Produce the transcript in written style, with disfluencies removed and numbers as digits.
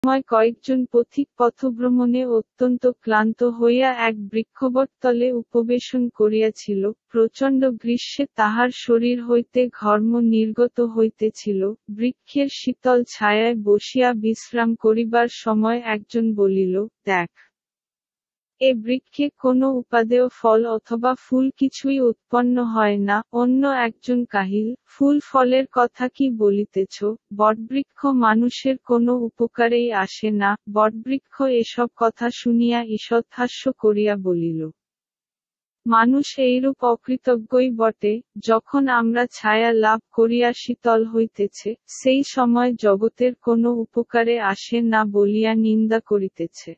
সময় কয়েকজন পথিক পথভ্রমণে অত্যন্ত ক্লান্ত হইয়া এক বৃক্ষবটতলে উপবেশন করিয়াছিল। প্রচণ্ড গ্রীষ্মে তাহার শরীর হইতে ঘর্ম নির্গত হইতেছিল। বৃক্ষের শীতল ছায়ায় বসিয়া বিশ্রাম করিবার সময় একজন বলিল, দেখ, এ বৃক্ষে কোনো উপাদেয় ফল অথবা ফুল কিছুই উৎপন্ন হয় না। অন্য একজন কাহিল, ফুল ফলের কথা কি বলিতেছ, বটবৃক্ষ মানুষের কোনো উপকারেই আসে না। বটবৃক্ষ এসব কথা শুনিয়া ঈষৎহাস্য করিয়া বলিল, মানুষ এইরূপ অকৃতজ্ঞই বটে, যখন আমরা ছায়া লাভ করিয়া শীতল হইতেছে, সেই সময় জগতের কোনো উপকারে আসে না বলিয়া নিন্দা করিতেছে।